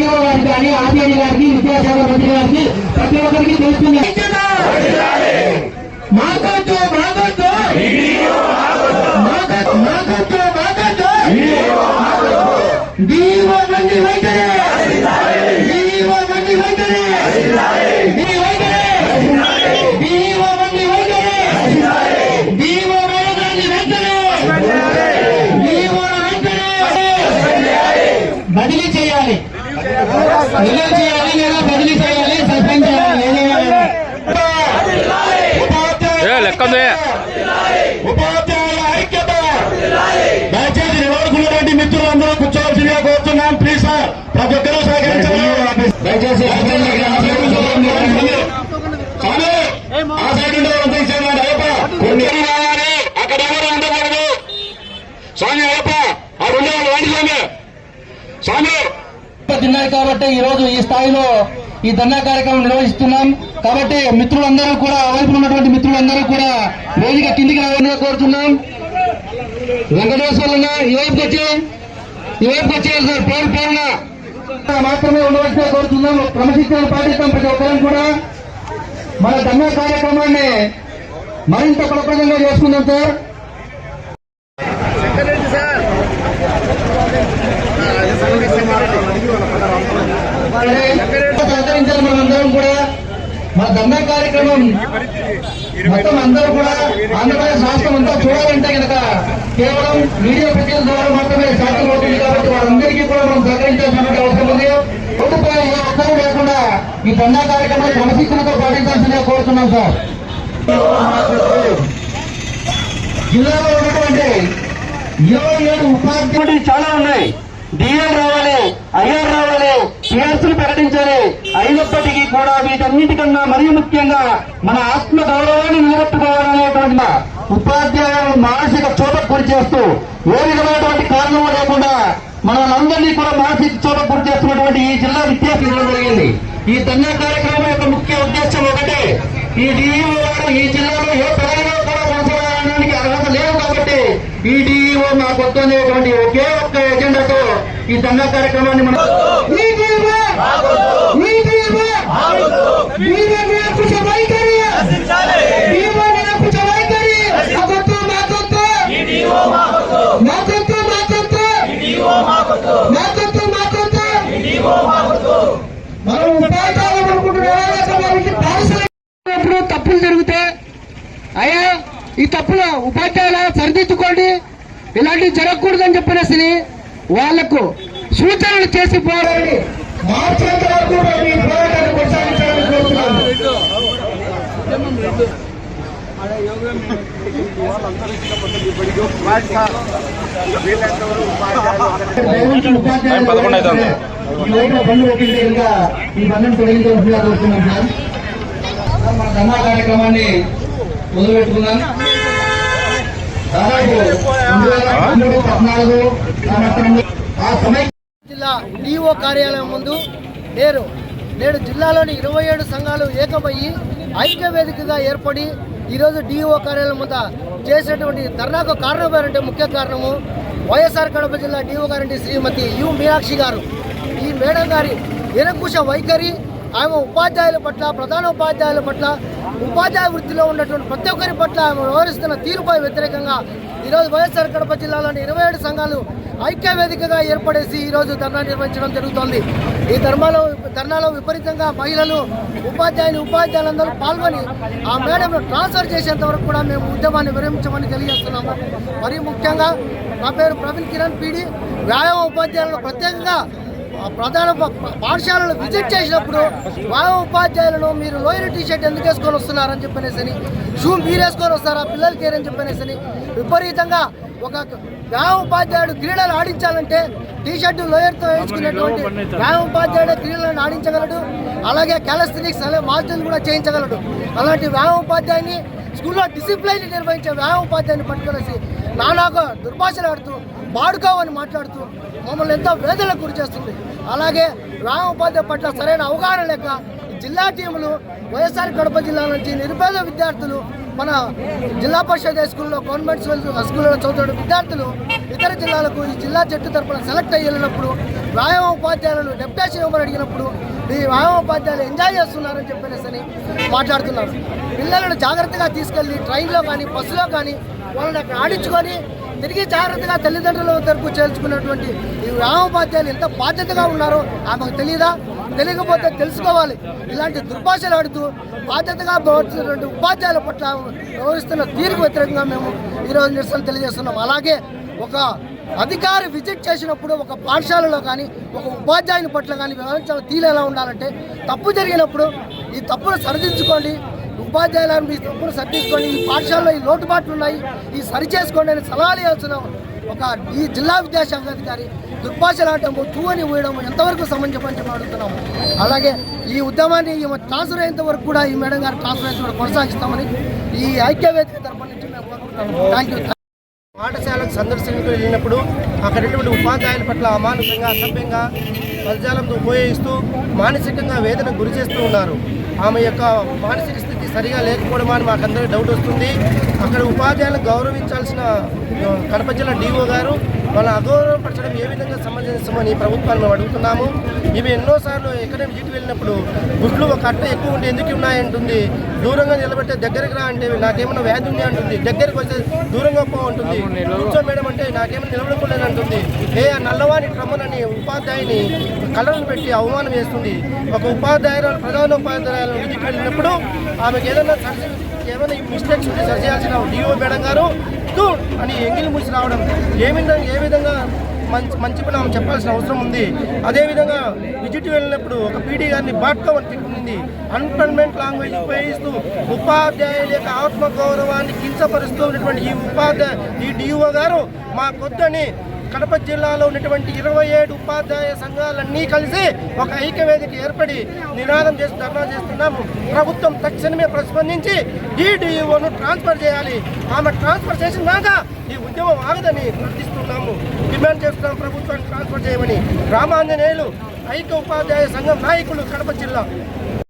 EO గారికి కానీ RTI గారికి విద్యాశాఖ మంత్రి గారికి ప్రతి ఒక్కరికి తెలుస్తుంది. మాకొద్దు మాకొద్దు మాకొద్దు మాకొద్దు డిఓ బండి వైఖరి డిఓ బండి వైఖరి డిఓ బండి వైఖరి డిఓ బండి వైఖరి బదిలీ చేయాలి లేదా బదిలీ చేయాలి సస్పెండ్ చేయాలి. ఉపాధ్యాయుల ఐక్యత. దయచేసి నిలబడుకున్నటువంటి మిత్రులు అందరూ కూర్చోవలసిందిగా కోరుతున్నాం. ప్లీజ్ సార్ ప్రతి ఒక్కరూ సహకరించాలి. దయచేసి ఆ సైడ్ ఉండే కొన్ని రావాలి, అక్కడ ఎవరు ఉండకూడదు. స్వామి అయ్యప్ప ఆ రెండు వాడి స్వామి తిన్నారు కాబట్టి ఈ రోజు ఈ స్థాయిలో ఈ ధర్నా కార్యక్రమం నిర్వహిస్తున్నాం. కాబట్టి మిత్రులందరూ కూడా వైపు ఉన్నటువంటి మిత్రులందరూ కూడా వేదిక కిందికి రావాలని కోరుతున్నాం. వెంకటేశ్వర్లు ఈ వైపుకి వచ్చి సార్ పేరు పేరున మాత్రమే ఉండవలసిన కోరుతున్నాం. క్రమశిక్షణ పాటిస్తాం ప్రతి ఒక్కరం కూడా. మన ధర్నా కార్యక్రమాన్ని మరింత ఫలప్రదంగా చేసుకుందాం సార్. సహకరించాలి. మనందరం కూడా మన ధర్నా కార్యక్రమం మొత్తం అందరూ కూడా ఆంధ్రప్రదేశ్ రాష్ట్రం అంతా చూడాలంటే కనుక కేవలం మీడియా ప్రతినిధుల ద్వారా మాత్రమే సాధ్యమవుతుంది. కాబట్టి వారందరికీ కూడా మనం సహకరించాల్సిన అవసరం ఉంది. ఒక్కపై ఏ ఒక్కరూ లేకుండా ఈ ధర్నా కార్యక్రమాన్ని క్రమశిక్షణతో పాటించాల్సిందిగా కోరుతున్నాం సార్. జిల్లాలో ఉన్నటువంటి 27 ఉపాధ్యాయులు చాలా ఉన్నాయి. డిఎల్ రావాలి, ఐఆర్ రావాలి, పిఆర్సీలు ప్రకటించాలి. అయినప్పటికీ కూడా వీటన్నిటికన్నా మరీ ముఖ్యంగా మన ఆత్మ గౌరవాన్ని నిలబెట్టుకోవాలనేటువంటి ఉపాధ్యాయులను మానసిక చోటకు గురి చేస్తూ ఏ విధమైనటువంటి కారణం లేకుండా మనందరినీ కూడా మానసిక చోటకు గురి చేస్తున్నటువంటి ఈ జిల్లా విద్యార్థులు జరిగింది. ఈ ధర్నా కార్యక్రమం యొక్క ముఖ్య ఉద్దేశం ఒకటే, ఈ డిఈఓ గారు ఈ జిల్లాలో ఏ పదవిలో కూడా కొనసాగడానికి అర్హత లేదు కాబట్టి ఈ డిఈఓ మాకు వద్దు అనేటువంటి ఒకే ఒక్క ఎజెండాతో ఈ ధర్నా కార్యక్రమాన్ని మనం మనం ఉపాధ్యాయులు అనుకుంటున్నాం. తప్పులు జరిగితే అయ్యా ఈ తప్పులు ఉపాధ్యాయులు సరిదిద్దుకోండి, ఇలాంటివి జరగకూడదని చెప్పనేసి వాళ్లకు సూచనలు చేసి పోరాడి మార్చేంత వరకు ఈ పోరాటాన్ని కొనసాగించాలని కోరుతున్నాను. ఈ బంధం తొలగించవలసిందిగా కోరుతున్నాం సార్. మన ధర్నా కార్యక్రమాన్ని మొదలుపెట్టుకున్నాం. జిల్లా డిఓ కార్యాలయం ముందు నేడు జిల్లాలోని 27 సంఘాలు ఏకమయ్యి ఐక్య వేదికగా ఏర్పడి ఈరోజు డిఓ కార్యాలయం ముందు చేసినటువంటి ధర్నాకు కారణమేంటే ముఖ్య కారణము వైఎస్ఆర్ కడప జిల్లా డిఓ గారంటే శ్రీమతి యు మీనాక్షి గారు. ఈ మేడం గారి నిరంకుశ వైఖరి, ఆమె ఉపాధ్యాయుల పట్ల, ప్రధాన ఉపాధ్యాయుల పట్ల, ఉపాధ్యాయ వృత్తిలో ఉన్నటువంటి ప్రతి ఒక్కరి పట్ల ఆమె వ్యవహరిస్తున్న తీరుపై వ్యతిరేకంగా ఈరోజు వైఎస్ఆర్ కడప జిల్లాలోని 27 సంఘాలు ఐక్య వేదికగా ఏర్పడేసి ఈరోజు ధర్నా నిర్వహించడం జరుగుతోంది. ఈ ధర్నాలో విపరీతంగా మహిళలు, ఉపాధ్యాయులందరూ పాల్గొని ఆ మేడంను ట్రాన్స్ఫర్ చేసేంత వరకు కూడా మేము ఉద్యమాన్ని విరమించమని తెలియజేస్తున్నాము. మరీ ముఖ్యంగా నా పేరు ప్రవీణ్ కిరణ్ పీడి. వ్యాయామ ఉపాధ్యాయులను ప్రత్యేకంగా ప్రధాన పాఠశాలను విజిట్ చేసినప్పుడు వ్యాయామ ఉపాధ్యాయులను మీరు లోయర్ టీషర్ట్ ఎందుకు వేసుకొని వస్తున్నారని చెప్పనేసి, షూ మీరు వేసుకొని వస్తారా పిల్లలకి అని చెప్పనేసి విపరీతంగా ఒక వ్యాయామ ఉపాధ్యాయుడు క్రీడలు ఆడించాలంటే టీషర్టు లోయర్తో వేసుకునేటువంటి వ్యాయామ ఉపాధ్యాయుడు క్రీడలను ఆడించగలడు. అలాగే క్యాలస్థెనిక్స్ మాస్టర్లు కూడా చేయించగలడు. అలాంటి వ్యాయామ ఉపాధ్యాయుని స్కూల్లో డిసిప్లైన్ నిర్వహించే వ్యాయామ ఉపాధ్యాయుని పట్టుకొనేసి నానాగా దుర్భాషలు ఆడుతూ బాడుకోవని మాట్లాడుతూ మమ్మల్ని ఎంతో వేదనకు గురి చేస్తుంది. అలాగే వ్యాయామ ఉపాధ్యాయ పట్ల సరైన అవగాహన లేక జిల్లా టీములు వైఎస్ఆర్ కడప జిల్లా నుంచి నిరుపేద విద్యార్థులు మన జిల్లా పరిషత్ హై స్కూల్లో గవర్నమెంట్ స్కూల్లో చదువుతున్న విద్యార్థులు ఇతర జిల్లాలకు ఈ జిల్లా జట్టు తరఫున సెలెక్ట్ అయ్యి వెళ్ళినప్పుడు వ్యాయామ ఉపాధ్యాయులను డెప్యుటేషన్ ఇవ్వమని అడిగినప్పుడు ఈ వ్యాయామ ఉపాధ్యాయులు ఎంజాయ్ చేస్తున్నారని చెప్పేసి మాట్లాడుతున్నారు. పిల్లలను జాగ్రత్తగా తీసుకెళ్ళి ట్రైన్లో కానీ బస్సులో కానీ వాళ్ళని అక్కడ ఆడించుకొని తిరిగి జాగ్రత్తగా తల్లిదండ్రుల వద్దకు చేర్చుకున్నటువంటి ఈ వ్యాయామోపాధ్యాయులు ఎంత బాధ్యతగా ఉన్నారో ఆమెకు తెలియదా? తెలియకపోతే తెలుసుకోవాలి. ఇలాంటి దుర్భాషలు ఆడుతూ బాధ్యతగా ప్రవర్తిస్తున్నటువంటి ఉపాధ్యాయుల పట్ల వ్యవహరిస్తున్న తీరుకు వ్యతిరేకంగా మేము ఈరోజు నిరసన తెలియజేస్తున్నాం. అలాగే ఒక అధికారి విజిట్ చేసినప్పుడు ఒక పాఠశాలలో కానీ ఒక ఉపాధ్యాయుని పట్ల కానీ వ్యవహరించాలని తీరు ఎలా ఉండాలంటే, తప్పు జరిగినప్పుడు ఈ తప్పును సరిదిద్దుకోండి, ఉపాధ్యాయులను మీ తప్పును సరిదిద్దుకోండి, ఈ పాఠశాలలో ఈ లోటుబాట్లు ఉన్నాయి, ఈ సరి చేసుకోండి అని సలహాలు ఇవ్వాల్సిన ఒక ఈ జిల్లా విద్యాశాఖ అధికారి దుర్భాషలాడటము, అని ఊయడము ఎంతవరకు సమంజసం చెప్పి అడుగుతున్నాము. అలాగే ఈ ఉద్యమాన్ని ట్రాన్స్ఫర్ అయ్యేంత వరకు కూడా ఈ మేడం గారు ట్రాన్స్ఫర్ అయ్యేంత వరకు కొనసాగిస్తామని ఈ ఐక్యవేదిక తరఫు నుంచి మేము కోరుకుంటున్నాము. Thank you. పాఠశాలకు సందర్శనకు వెళ్ళినప్పుడు అక్కడటువంటి ఉపాధ్యాయుల పట్ల అమానుషంగా అసభ్యంగా పదజాలంతో ఉపయోగిస్తూ మానసికంగా వేదన గురి చేస్తూ ఉన్నారు. ఆమె యొక్క మానసిక స్థితి సరిగా లేకపోవడం అని మాకందరికీ డౌట్ వస్తుంది. అక్కడ ఉపాధ్యాయులను గౌరవించాల్సిన కడప జిల్లా DO గారు వాళ్ళ అగౌరవపరచడం ఏ విధంగా సమంజసమని ప్రభుత్వాన్ని మేము అడుగుతున్నాము. ఇవి ఎన్నోసార్లు ఎక్కడైనా విజిట్ వెళ్ళినప్పుడు గుడ్లు ఒక అట్ట ఎక్కువ ఉంటే ఎందుకు ఉన్నాయంటుంది, దూరంగా నిలబెట్టే దగ్గరికి రా అంటే నాకేమన్నా వ్యాధి ఉంది అంటుంది, దగ్గరికి వస్తే దూరంగా పో ఉంటుంది, కూర్చో మేడం అంటే నాకేమైనా నిలబడకూడదని అంటుంది. ఆ నల్లవాణి క్రమనని ఉపాధ్యాయుని కళ్ళను పెట్టి అవమానం చేస్తుంది. ఒక ఉపాధ్యాయురాలు ప్రధాన ఉపాధ్యాయులు విజిట్ వెళ్ళినప్పుడు ఆమెకు ఏమైనా మిస్టేక్స్ ఉంటే సరి చేయాల్సిన DO మేడం గారు అని ఎంగిలి మూసి రావడం ఏ విధంగా మంచి పని ఆమె చెప్పాల్సిన అవసరం ఉంది. అదేవిధంగా విజిట్ వెళ్ళినప్పుడు ఒక PD గారిని బాట్కో అని తిట్టింది. అన్పర్మనెంట్ లాంగ్వేజ్ ఉపయోగిస్తూ ఉపాధ్యాయుల యొక్క ఆత్మగౌరవాన్ని కించపరుస్తూ ఉన్నటువంటి ఈ DO గారు మా కొద్దని కడప జిల్లాలో ఉన్నటువంటి 27 ఉపాధ్యాయ సంఘాలన్నీ కలిసి ఒక ఐక్యవేదిక ఏర్పడి నినాదం చేసి ధర్నా చేస్తున్నాము. ప్రభుత్వం తక్షణమే ప్రతిస్పందించి ఈ DOను ట్రాన్స్ఫర్ చేయాలి. ఆమె ట్రాన్స్ఫర్ చేసినాక ఈ ఉద్యమం ఆగదని ప్రార్థిస్తున్నాము. డిమాండ్ చేస్తున్నాం ప్రభుత్వాన్ని ట్రాన్స్ఫర్ చేయమని. రామాంజనేయులు ఐక్య ఉపాధ్యాయ సంఘం నాయకులు కడప జిల్లా.